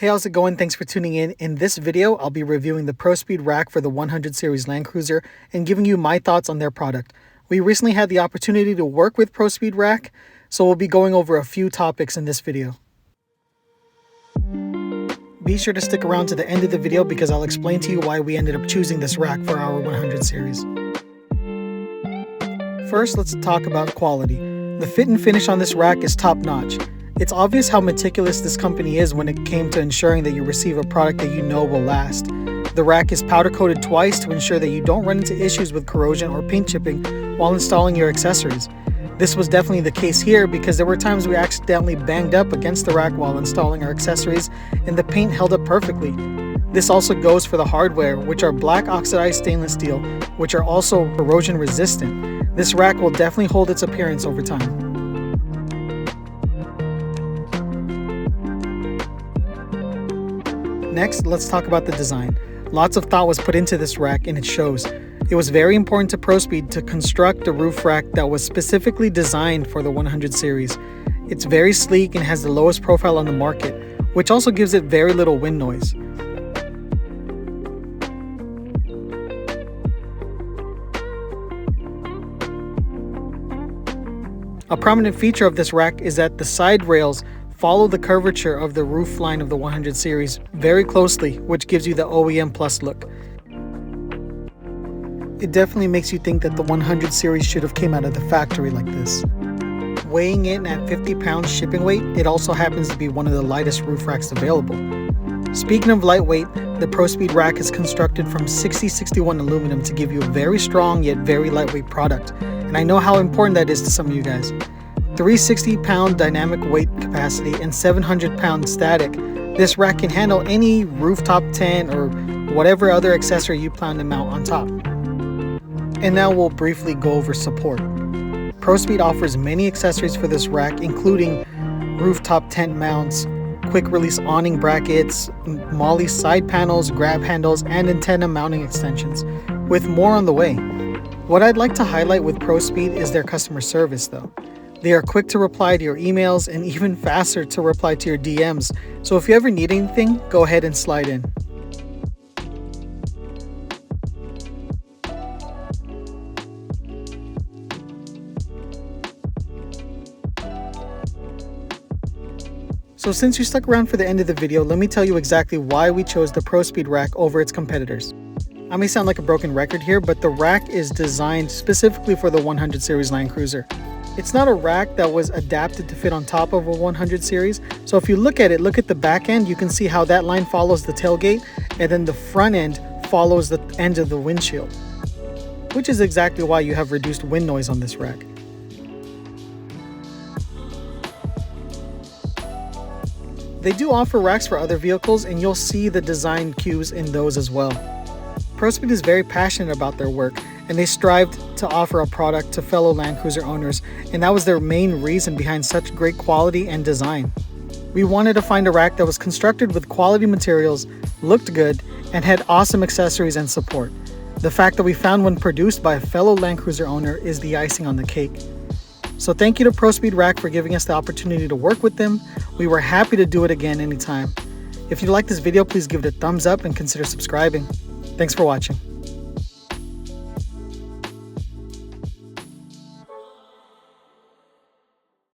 Hey, how's it going? Thanks for tuning in. In this video, I'll be reviewing the Prospeed Rack for the 100 series Land Cruiser and giving you my thoughts on their product. We recently had the opportunity to work with Prospeed Rack, so we'll be going over a few topics in this video. Be sure to stick around to the end of the video because I'll explain to you why we ended up choosing this rack for our 100 series. First, let's talk about quality. The fit and finish on this rack is top-notch. It's obvious how meticulous this company is when it came to ensuring that you receive a product that you know will last. The rack is powder coated twice to ensure that you don't run into issues with corrosion or paint chipping while installing your accessories. This was definitely the case here because there were times we accidentally banged up against the rack while installing our accessories and the paint held up perfectly. This also goes for the hardware, which are black oxidized stainless steel, which are also corrosion resistant. This rack will definitely hold its appearance over time. Next, let's talk about the design. Lots of thought was put into this rack and it shows. It was very important to Prospeed to construct a roof rack that was specifically designed for the 100 series. It's very sleek and has the lowest profile on the market, which also gives it very little wind noise. A prominent feature of this rack is that the side rails follow the curvature of the roof line of the 100 series very closely, which gives you the OEM Plus look. It definitely makes you think that the 100 series should have came out of the factory like this. Weighing in at 50 pounds shipping weight, it also happens to be one of the lightest roof racks available. Speaking of lightweight, the Prospeed Rack is constructed from 6061 aluminum to give you a very strong yet very lightweight product, and I know how important that is to some of you guys. 360-pound dynamic weight capacity and 700-pound static, this rack can handle any rooftop tent or whatever other accessory you plan to mount on top. And now we'll briefly go over support. Prospeed offers many accessories for this rack, including rooftop tent mounts, quick release awning brackets, MOLLE side panels, grab handles, and antenna mounting extensions, with more on the way. What I'd like to highlight with Prospeed is their customer service though. They are quick to reply to your emails and even faster to reply to your DMs. So if you ever need anything, go ahead and slide in. So since you stuck around for the end of the video, let me tell you exactly why we chose the Prospeed Rack over its competitors. I may sound like a broken record here, but the rack is designed specifically for the 100 series Land Cruiser. It's not a rack that was adapted to fit on top of a 100 series. So if you look at it, look at the back end, you can see how that line follows the tailgate and then the front end follows the end of the windshield, which is exactly why you have reduced wind noise on this rack. They do offer racks for other vehicles and you'll see the design cues in those as well. Prospeed is very passionate about their work and they strived to offer a product to fellow Land Cruiser owners, and that was their main reason behind such great quality and design. We wanted to find a rack that was constructed with quality materials, looked good, and had awesome accessories and support. The fact that we found one produced by a fellow Land Cruiser owner is the icing on the cake. So thank you to Prospeed Rack for giving us the opportunity to work with them. We were happy to do it again anytime. If you liked this video, please give it a thumbs up and consider subscribing. Thanks for watching.